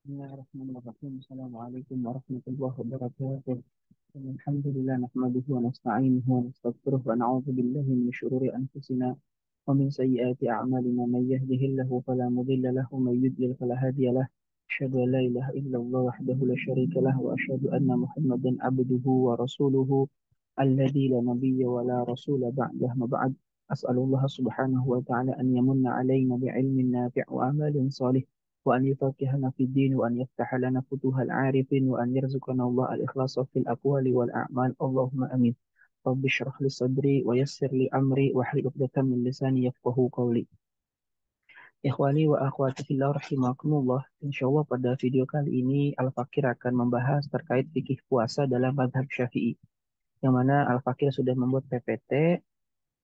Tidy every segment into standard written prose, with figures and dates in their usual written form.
Bismillahirrahmanirrahim. Assalamualaikum warahmatullahi wabarakatuh. Alhamdulillah nahmaduhu wa nasta'inuhu wa nastaghfiruh wa na'udzu billahi min shururi anfusina wa min sayyiati a'malina man yahdihillahu fala mudilla lahu wa man yudlil fala hadiya lahu. Asyhadu an la ilaha illallah wahdahu la syarika lahu wa asyhadu anna Muhammadan abduhu wa rasuluhu alladzi la nabiyya wa la rasula ba'dah ma ba'd. As'alullah subhanahu wa ta'ala an yamunna alaina bi'ilmin nafi' wa amalin salih وأن يفقهنا في الدين وأن يفتح لنا فتوح العارفين وأن يرزقنا الله الإخلاص في الأقوال والأعمال اللهم آمين رب اشرح لي صدري ويسر لي أمري واحلل عقدة من لساني يفقهوا قولي Ikhwani wa akhwati fillah rahimakumullah. Insyaallah pada video kali ini Al-Fakir akan membahas terkait fikih puasa dalam mazhab Syafi'i. Yang mana Al-Fakir sudah membuat PPT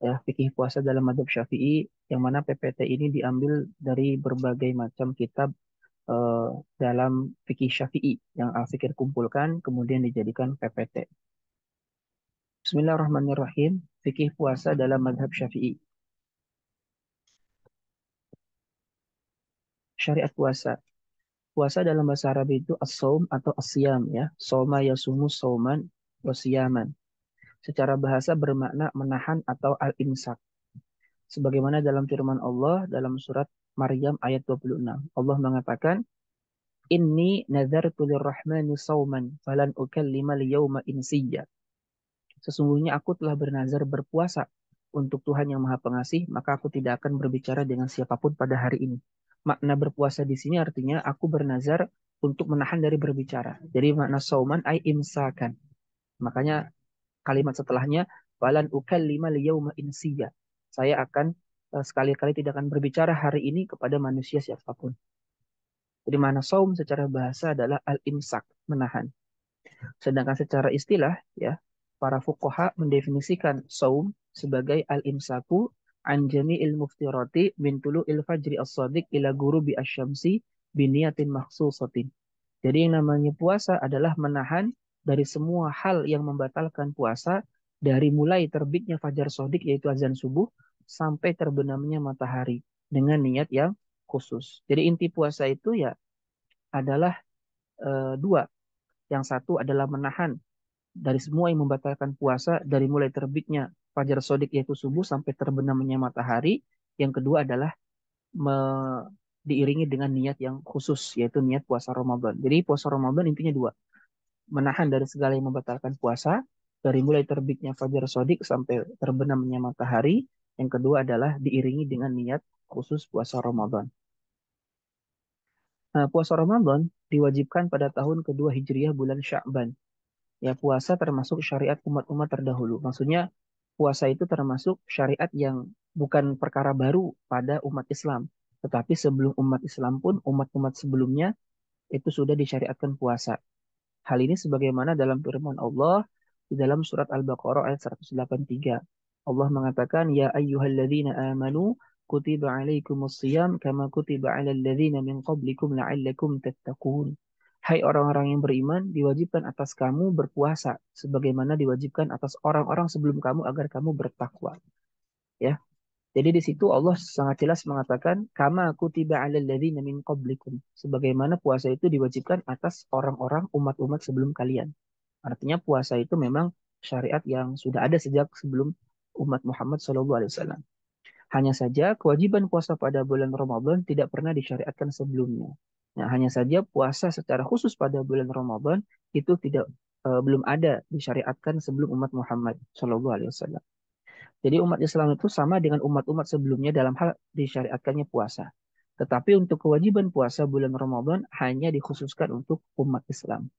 ya fikih puasa dalam mazhab Syafi'i, yang mana PPT ini diambil dari berbagai macam kitab eh, dalam fikih Syafi'i yang Al-Fikir kumpulkan kemudian dijadikan PPT. Bismillahirrahmanirrahim. Fikih puasa dalam mazhab Syafi'i. Syariat puasa. Puasa dalam bahasa Arab itu as-saum atau as-siyam ya. Soma yasumu sauman wasiyaman. Secara bahasa bermakna menahan atau al-imsak. Sebagaimana dalam firman Allah dalam surat Maryam ayat 26. Allah mengatakan, Inni nazartu lirrahmani sauman falan ukallima liyawma insiyya. Sesungguhnya aku telah bernazar berpuasa untuk Tuhan yang Maha Pengasih, maka aku tidak akan berbicara dengan siapapun pada hari ini. Makna berpuasa di sini artinya aku bernazar untuk menahan dari berbicara. Jadi makna sauman ay imsakan. Makanya kalimat setelahnya falan ukallima liyauma insiya. Saya akan sekali-kali tidak akan berbicara hari ini kepada manusia siapapun. Jadi makna saum secara bahasa adalah al-imsak, menahan. Sedangkan secara istilah, ya, para fuqaha mendefinisikan saum sebagai al-imsaku an jami'il muftirati min tulu'il fajri as-sadiq ila ghurubi asy-syamsi biniyatin makhsusatin. Jadi yang namanya puasa adalah menahan dari semua hal yang membatalkan puasa dari mulai terbitnya fajar shadiq yaitu azan subuh sampai terbenamnya matahari dengan niat yang khusus. Jadi inti puasa itu ya adalah dua. Yang satu adalah menahan dari semua yang membatalkan puasa dari mulai terbitnya fajar shadiq yaitu subuh sampai terbenamnya matahari. Yang kedua adalah diiringi dengan niat yang khusus yaitu niat puasa Ramadan. Jadi puasa Ramadan intinya dua, menahan dari segala yang membatalkan puasa dari mulai terbitnya fajar shadiq sampai terbenamnya matahari. Yang kedua adalah diiringi dengan niat khusus puasa Ramadan. Nah, puasa Ramadan diwajibkan pada tahun kedua Hijriah bulan Sya'ban. Ya, puasa termasuk syariat umat-umat terdahulu. Maksudnya puasa itu termasuk syariat yang bukan perkara baru pada umat Islam. Tetapi sebelum umat Islam pun umat-umat sebelumnya itu sudah disyariatkan puasa. Hal ini sebagaimana dalam firman Allah di dalam surat Al-Baqarah ayat 183. Allah mengatakan, Ya ayyuhalladzina amanu kutiba alaikumus siyam kama kutiba alal ladzina min qablikum la'allakum tattaqun. Hai orang-orang yang beriman, diwajibkan atas kamu berpuasa sebagaimana diwajibkan atas orang-orang sebelum kamu agar kamu bertakwa. Ya, jadi di situ Allah sangat jelas mengatakan kama kutiba 'alal ladzina min qablikum. Sebagaimana puasa itu diwajibkan atas orang-orang umat-umat sebelum kalian. Artinya puasa itu memang syariat yang sudah ada sejak sebelum umat Muhammad SAW. Hanya saja kewajiban puasa pada bulan Ramadan tidak pernah disyariatkan sebelumnya. Nah, hanya saja puasa secara khusus pada bulan Ramadan itu tidak belum ada disyariatkan sebelum umat Muhammad SAW. Jadi umat Islam itu sama dengan umat-umat sebelumnya dalam hal disyariatkannya puasa. Tetapi untuk kewajiban puasa bulan Ramadan hanya dikhususkan untuk umat Islam.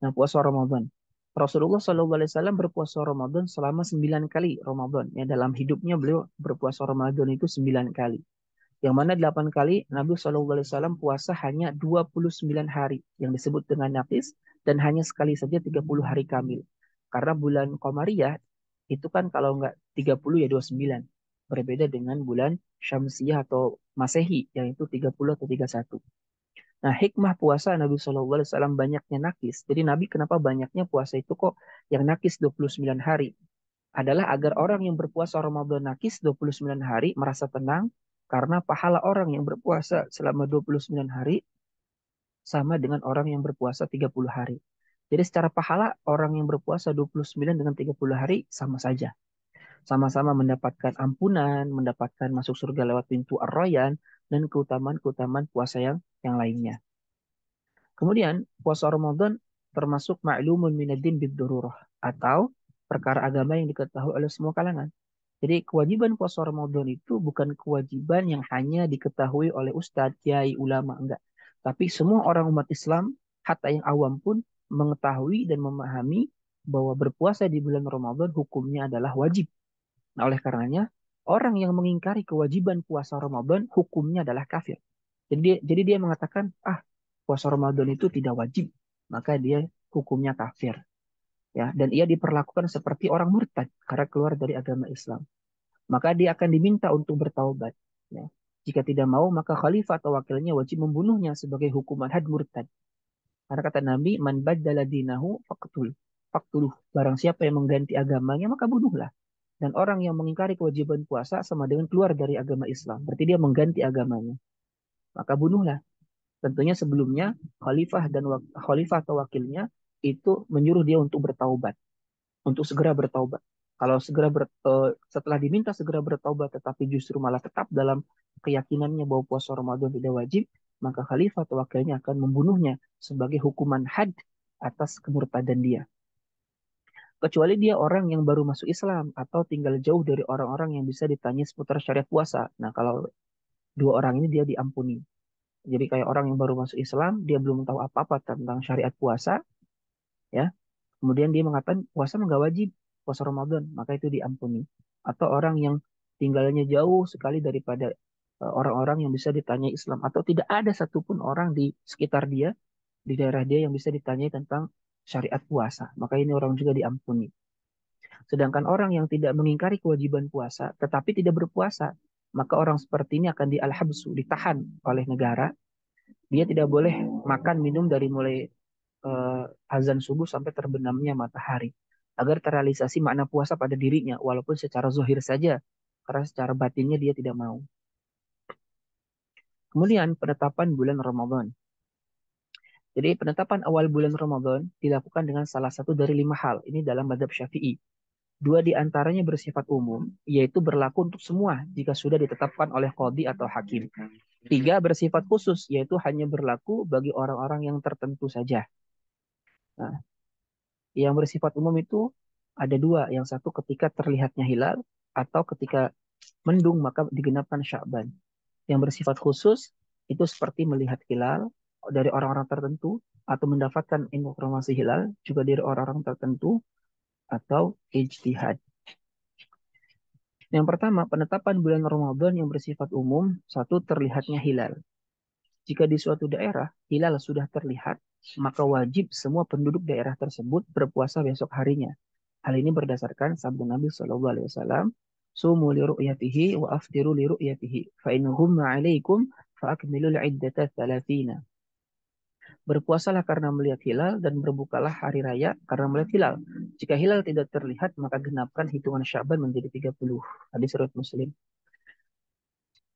Nah, puasa Ramadan. Rasulullah SAW berpuasa Ramadan selama 9 kali Ramadan. Ya, dalam hidupnya beliau berpuasa Ramadan itu 9 kali. Yang mana 8 kali Nabi SAW puasa hanya 29 hari yang disebut dengan nafis dan hanya sekali saja 30 hari kamil. Karena bulan Qamariyah itu kan kalau nggak 30 ya 29. Berbeda dengan bulan Syamsiyah atau Masehi yang itu 30 atau 31. Nah, hikmah puasa Nabi SAW banyaknya nakis. Jadi Nabi kenapa banyaknya puasa itu kok yang nakis 29 hari? Adalah agar orang yang berpuasa Ramadan nakis 29 hari merasa tenang karena pahala orang yang berpuasa selama 29 hari sama dengan orang yang berpuasa 30 hari. Jadi secara pahala orang yang berpuasa 29 dengan 30 hari sama saja. Sama-sama mendapatkan ampunan, mendapatkan masuk surga lewat pintu Ar-Rayyan, dan keutamaan-keutamaan puasa yang lainnya. Kemudian puasa Ramadan termasuk ma'lumun minaddin bid-dururah atau perkara agama yang diketahui oleh semua kalangan. Jadi kewajiban puasa Ramadan itu bukan kewajiban yang hanya diketahui oleh ustadz, kiai, ulama, enggak. Tapi semua orang umat Islam, hatta yang awam pun mengetahui dan memahami bahwa berpuasa di bulan Ramadan hukumnya adalah wajib. Nah, oleh karenanya, orang yang mengingkari kewajiban puasa Ramadan hukumnya adalah kafir. Jadi dia mengatakan, puasa Ramadan itu tidak wajib, maka dia hukumnya kafir. Ya, dan ia diperlakukan seperti orang murtad karena keluar dari agama Islam. Maka dia akan diminta untuk bertaubat. Ya. Jika tidak mau, maka khalifah atau wakilnya wajib membunuhnya sebagai hukuman had murtad. Karena kata Nabi, man baddala dinahu faqtul. Faqtuluh. Barang siapa yang mengganti agamanya, maka bunuhlah. Dan orang yang mengingkari kewajiban puasa sama dengan keluar dari agama Islam. Berarti dia mengganti agamanya. Maka bunuhlah. Tentunya sebelumnya khalifah atau wakilnya itu menyuruh dia untuk bertaubat, untuk segera bertaubat. Kalau setelah diminta segera bertaubat tetapi justru malah tetap dalam keyakinannya bahwa puasa Ramadan tidak wajib, maka khalifah atau wakilnya akan membunuhnya sebagai hukuman had atas kemurtadan dia. Kecuali dia orang yang baru masuk Islam atau tinggal jauh dari orang-orang yang bisa ditanya seputar syariat puasa. Nah, kalau dua orang ini dia diampuni. Jadi kayak orang yang baru masuk Islam, dia belum tahu apa-apa tentang syariat puasa, ya. Kemudian dia mengatakan puasa nggak wajib, puasa Ramadan, maka itu diampuni. Atau orang yang tinggalnya jauh sekali daripada orang-orang yang bisa ditanya Islam, atau tidak ada satupun orang di sekitar dia, di daerah dia yang bisa ditanyai tentang syariat puasa, maka ini orang juga diampuni. Sedangkan orang yang tidak mengingkari kewajiban puasa, tetapi tidak berpuasa, maka orang seperti ini akan di-al-habsu, ditahan oleh negara. Dia tidak boleh makan minum dari mulai azan subuh sampai terbenamnya matahari agar terrealisasi makna puasa pada dirinya walaupun secara zohir saja karena secara batinnya dia tidak mau. Kemudian penetapan bulan Ramadan. Jadi penetapan awal bulan Ramadan dilakukan dengan salah satu dari 5 hal. Ini dalam madhab Syafi'i. Dua di antaranya bersifat umum, yaitu berlaku untuk semua jika sudah ditetapkan oleh qadhi atau hakim. Tiga bersifat khusus, yaitu hanya berlaku bagi orang-orang yang tertentu saja. Nah, yang bersifat umum itu ada dua. Yang satu ketika terlihatnya hilal atau ketika mendung maka digenapkan Sya'ban. Yang bersifat khusus itu seperti melihat hilal dari orang-orang tertentu atau mendapatkan informasi hilal juga dari orang-orang tertentu atau ijtihad. Yang pertama, penetapan bulan Ramadan yang bersifat umum, satu terlihatnya hilal. Jika di suatu daerah hilal sudah terlihat, maka wajib semua penduduk daerah tersebut berpuasa besok harinya. Hal ini berdasarkan sabda Nabi Shallallahu Alaihi Wasallam, "Sumu li ru'yatihi wa aftiru li ru'yatihi, fa in ghumma 'alaikum fa akmilul 'iddata 30." Berpuasalah karena melihat hilal dan berbukalah hari raya karena melihat hilal. Jika hilal tidak terlihat, maka genapkan hitungan Sya'ban menjadi 30. Hadis riwayat Muslim.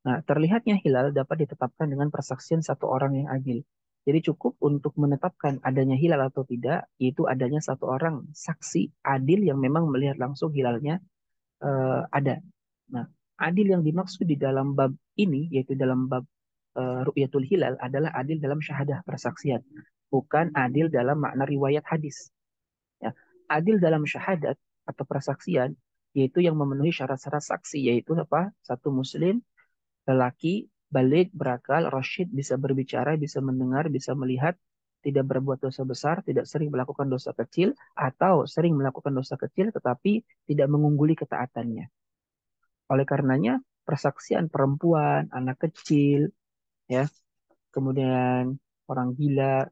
Nah, terlihatnya hilal dapat ditetapkan dengan persaksian satu orang yang adil. Jadi cukup untuk menetapkan adanya hilal atau tidak, yaitu adanya satu orang saksi adil yang memang melihat langsung hilalnya ada. Nah, adil yang dimaksud di dalam bab ini, yaitu dalam bab ru'yatul hilal, adalah adil dalam syahadah persaksian, bukan adil dalam makna riwayat hadis. Ya, adil dalam syahadat atau persaksian, yaitu yang memenuhi syarat-syarat saksi, yaitu apa? Satu muslim, lelaki, balik, berakal, rasyid, bisa berbicara, bisa mendengar, bisa melihat, tidak berbuat dosa besar, tidak sering melakukan dosa kecil, atau sering melakukan dosa kecil tetapi tidak mengungguli ketaatannya. Oleh karenanya, persaksian perempuan, anak kecil, ya, kemudian orang gila,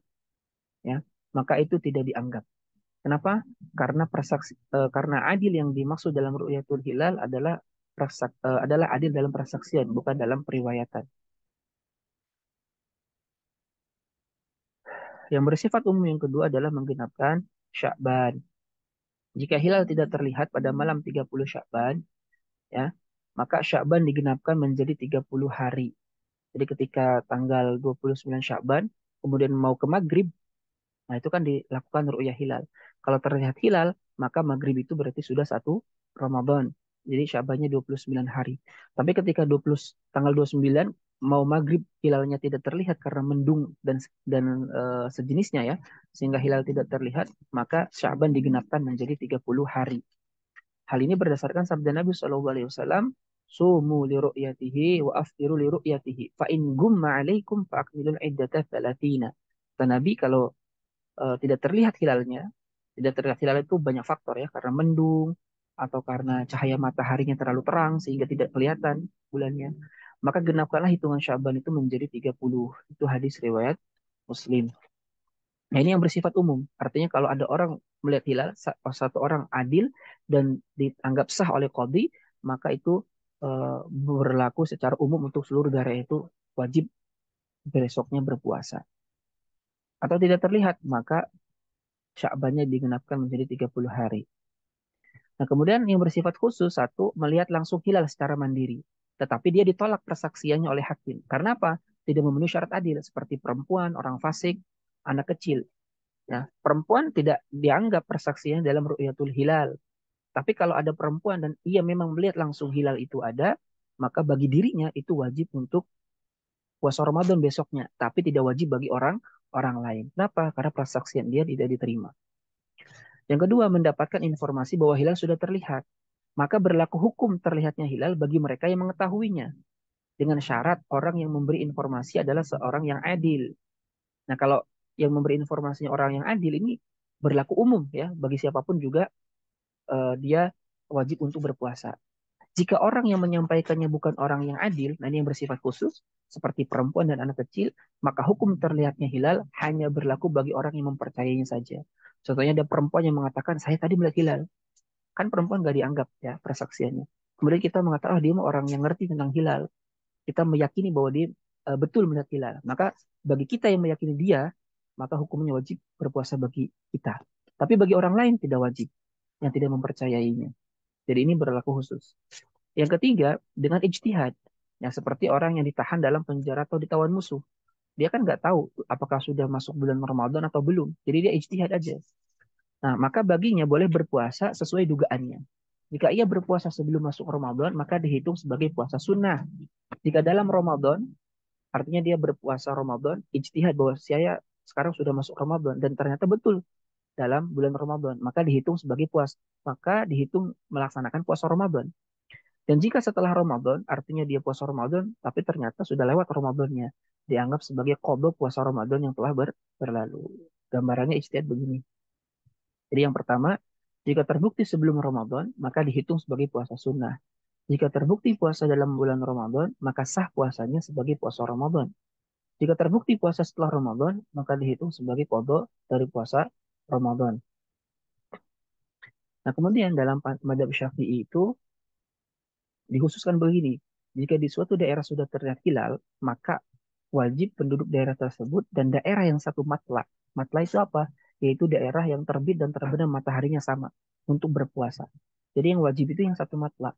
ya, maka itu tidak dianggap. Kenapa? Karena adil yang dimaksud dalam ru'yatul hilal adalah adil dalam persaksian, bukan dalam periwayatan. Yang bersifat umum yang kedua adalah menggenapkan Sya'ban. Jika hilal tidak terlihat pada malam 30 Sya'ban, ya, maka Sya'ban digenapkan menjadi 30 hari. Jadi ketika tanggal 29 Sya'ban, kemudian mau ke maghrib, nah itu kan dilakukan ru'yah hilal. Kalau terlihat hilal, maka maghrib itu berarti sudah 1 Ramadan. Jadi Sya'bannya 29 hari. Tapi ketika tanggal 29 mau maghrib hilalnya tidak terlihat karena mendung dan sejenisnya ya, sehingga hilal tidak terlihat, maka Sya'ban digenapkan menjadi 30 hari. Hal ini berdasarkan sabda Nabi SAW, sumu li ru'yatihi wa aftiru li ru'yatihi. Fa in gumma alaikum fa akmilul iddata 30. Kata Nabi, kalau tidak terlihat hilalnya, tidak terlihat hilal itu banyak faktor ya, karena mendung atau karena cahaya mataharinya terlalu terang sehingga tidak kelihatan bulannya. Maka genapkanlah hitungan Syaban itu menjadi 30. Itu hadis riwayat Muslim. Nah, ini yang bersifat umum. Artinya kalau ada orang melihat hilal, satu orang adil dan dianggap sah oleh qadhi, maka itu berlaku secara umum untuk seluruh daerah itu wajib besoknya berpuasa. Atau tidak terlihat, maka Sya'bannya digenapkan menjadi 30 hari. Nah, kemudian yang bersifat khusus, satu, melihat langsung hilal secara mandiri. Tetapi dia ditolak persaksiannya oleh hakim. Karena apa? Tidak memenuhi syarat adil, seperti perempuan, orang fasik, anak kecil. Nah, perempuan tidak dianggap persaksiannya dalam ru'yatul hilal. Tapi kalau ada perempuan dan ia memang melihat langsung hilal itu ada, maka bagi dirinya itu wajib untuk puasa Ramadan besoknya. Tapi tidak wajib bagi orang lain. Kenapa? Karena persaksian dia tidak diterima. Yang kedua, mendapatkan informasi bahwa hilal sudah terlihat. Maka berlaku hukum terlihatnya hilal bagi mereka yang mengetahuinya. Dengan syarat orang yang memberi informasi adalah seorang yang adil. Nah, kalau yang memberi informasinya orang yang adil ini berlaku umum ya, bagi siapapun juga dia wajib untuk berpuasa. Jika orang yang menyampaikannya bukan orang yang adil, nah ini yang bersifat khusus, seperti perempuan dan anak kecil, maka hukum terlihatnya hilal hanya berlaku bagi orang yang mempercayainya saja. Contohnya ada perempuan yang mengatakan, saya tadi melihat hilal. Kan perempuan nggak dianggap ya persaksiannya. Kemudian kita mengatakan, oh dia mah orang yang ngerti tentang hilal. Kita meyakini bahwa dia betul melihat hilal. Maka bagi kita yang meyakini dia, maka hukumnya wajib berpuasa bagi kita. Tapi bagi orang lain tidak wajib, yang tidak mempercayainya. Jadi ini berlaku khusus. Yang ketiga, dengan ijtihad. Yang seperti orang yang ditahan dalam penjara atau ditawan musuh. Dia kan nggak tahu apakah sudah masuk bulan Ramadan atau belum. Jadi dia ijtihad aja. Nah, maka baginya boleh berpuasa sesuai dugaannya. Jika ia berpuasa sebelum masuk Ramadan, maka dihitung sebagai puasa sunnah. Jika dalam Ramadan, artinya dia berpuasa Ramadan, ijtihad bahwa saya sekarang sudah masuk Ramadan dan ternyata betul dalam bulan Ramadan, maka dihitung sebagai maka dihitung melaksanakan puasa Ramadan. Dan jika setelah Ramadan, artinya dia puasa Ramadan, tapi ternyata sudah lewat Ramadannya, dianggap sebagai qadha puasa Ramadan yang telah berlalu. Gambarannya ijtihad begini. Jadi yang pertama, jika terbukti sebelum Ramadan, maka dihitung sebagai puasa sunnah. Jika terbukti puasa dalam bulan Ramadan, maka sah puasanya sebagai puasa Ramadan. Jika terbukti puasa setelah Ramadan, maka dihitung sebagai qadha dari puasa Ramadan. Nah, kemudian dalam madhab Syafi'i itu dikhususkan begini, jika di suatu daerah sudah terlihat hilal, maka wajib penduduk daerah tersebut dan daerah yang satu matla. Matla itu apa? Yaitu daerah yang terbit dan terbenam mataharinya sama untuk berpuasa. Jadi yang wajib itu yang satu matla.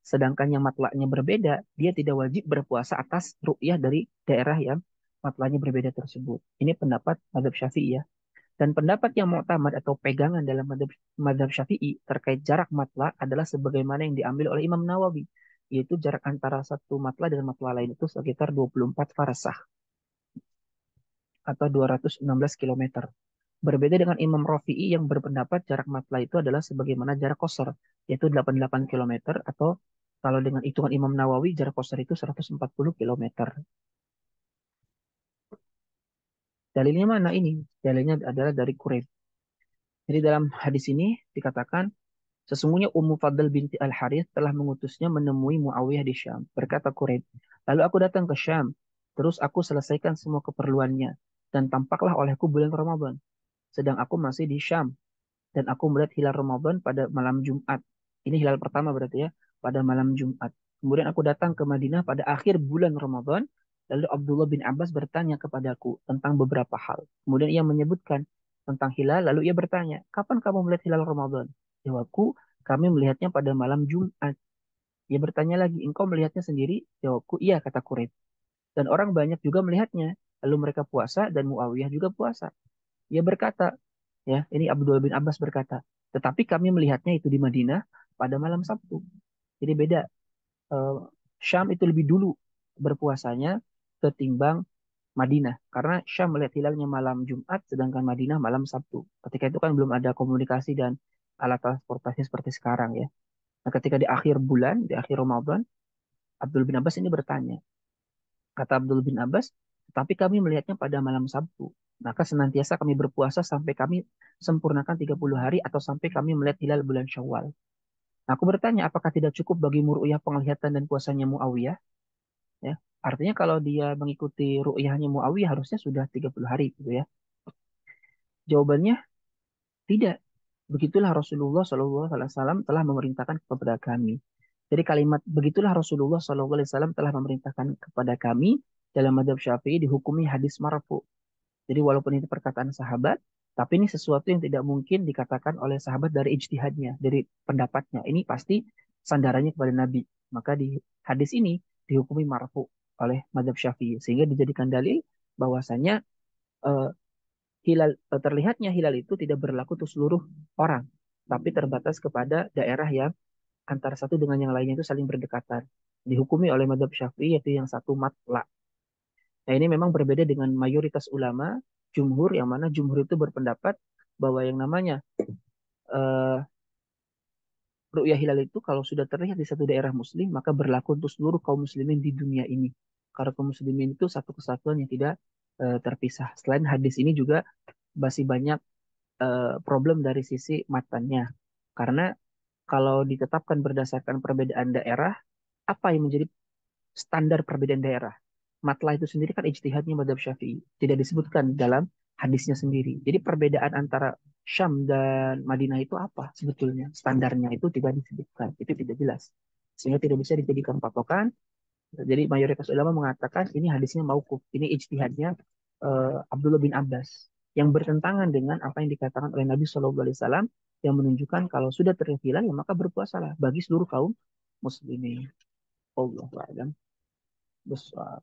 Sedangkan yang matlanya berbeda, dia tidak wajib berpuasa atas ru'yah dari daerah yang matlanya berbeda tersebut. Ini pendapat madhab Syafi'i ya. Dan pendapat yang mu'tamad atau pegangan dalam madhab Syafi'i terkait jarak matla adalah sebagaimana yang diambil oleh Imam Nawawi, yaitu jarak antara satu matla dan matla lain itu sekitar 24 farsah atau 216 kilometer. Berbeda dengan Imam Rafi'i yang berpendapat jarak matla itu adalah sebagaimana jarak qasar, yaitu 88 kilometer atau kalau dengan hitungan Imam Nawawi jarak qasar itu 140 kilometer. Dalilnya mana ini? Dalilnya adalah dari Quraib. Jadi dalam hadis ini dikatakan sesungguhnya Ummu Fadl binti Al-Harith telah mengutusnya menemui Muawiyah di Syam. Berkata Quraib, lalu aku datang ke Syam, terus aku selesaikan semua keperluannya, dan tampaklah olehku bulan Ramadan. Sedang aku masih di Syam, dan aku melihat hilal Ramadan pada malam Jumat. Ini hilal pertama berarti ya, pada malam Jumat. Kemudian aku datang ke Madinah pada akhir bulan Ramadan, lalu Abdullah bin Abbas bertanya kepadaku tentang beberapa hal. Kemudian ia menyebutkan tentang hilal, lalu ia bertanya, kapan kamu melihat hilal Ramadan? Jawabku, kami melihatnya pada malam Jumat. Ia bertanya lagi, engkau melihatnya sendiri? Jawabku, iya, kata Quraib. Dan orang banyak juga melihatnya. Lalu mereka puasa dan Muawiyah juga puasa. Ia berkata, ya, ini Abdullah bin Abbas berkata, tetapi kami melihatnya itu di Madinah pada malam Sabtu. Jadi beda. Eh, Syam itu lebih dulu berpuasanya ketimbang Madinah. Karena Syam melihat hilalnya malam Jumat, sedangkan Madinah malam Sabtu. Ketika itu kan belum ada komunikasi dan alat transportasi seperti sekarang ya. Nah, ketika di akhir bulan, di akhir Ramadan, Abdul bin Abbas ini bertanya. Kata Abdul bin Abbas, tapi kami melihatnya pada malam Sabtu. Maka senantiasa kami berpuasa sampai kami sempurnakan 30 hari atau sampai kami melihat hilal bulan Syawal. Nah, aku bertanya, apakah tidak cukup bagi Mu'awiyah penglihatan dan puasanya Mu'awiyah? Ya, artinya kalau dia mengikuti ru'yahnya Mu'awiyah harusnya sudah 30 hari gitu ya. Jawabannya tidak. Begitulah Rasulullah SAW telah memerintahkan kepada kami. Jadi kalimat begitulah Rasulullah SAW telah memerintahkan kepada kami dalam madhab Syafi'i dihukumi hadis marfu. Jadi walaupun itu perkataan sahabat, tapi ini sesuatu yang tidak mungkin dikatakan oleh sahabat dari ijtihadnya, dari pendapatnya. Ini pasti sandarannya kepada Nabi. Maka di hadis ini dihukumi marfu oleh madhab Syafi'i. Sehingga dijadikan dalil bahwasanya eh, terlihatnya hilal itu tidak berlaku untuk seluruh orang, tapi terbatas kepada daerah yang antara satu dengan yang lainnya itu saling berdekatan. Dihukumi oleh madhab Syafi'i yaitu yang satu matla. Nah ini memang berbeda dengan mayoritas ulama, jumhur, yang mana jumhur itu berpendapat bahwa yang namanya uh, ru'yah hilal itu kalau sudah terlihat di satu daerah muslim, maka berlaku untuk seluruh kaum muslimin di dunia ini. Karena kaum muslimin itu satu kesatuan yang tidak terpisah. Selain hadis ini juga masih banyak problem dari sisi matanya. Karena kalau ditetapkan berdasarkan perbedaan daerah, apa yang menjadi standar perbedaan daerah? Matlah itu sendiri kan ijtihadnya madhab syafi'i. Tidak disebutkan dalam hadisnya sendiri. Jadi perbedaan antara Syam dan Madinah itu apa sebetulnya? Standarnya itu tidak disebutkan. Itu tidak jelas. Sehingga tidak bisa dijadikan patokan. Jadi mayoritas ulama mengatakan ini hadisnya mauquf. Ini ijtihadnya Abdullah bin Abbas yang bertentangan dengan apa yang dikatakan oleh Nabi Shallallahu Alaihi Wasallam yang menunjukkan kalau sudah terlihat hilal ya maka berpuasalah bagi seluruh kaum muslimin. Allah a'lam. Besar.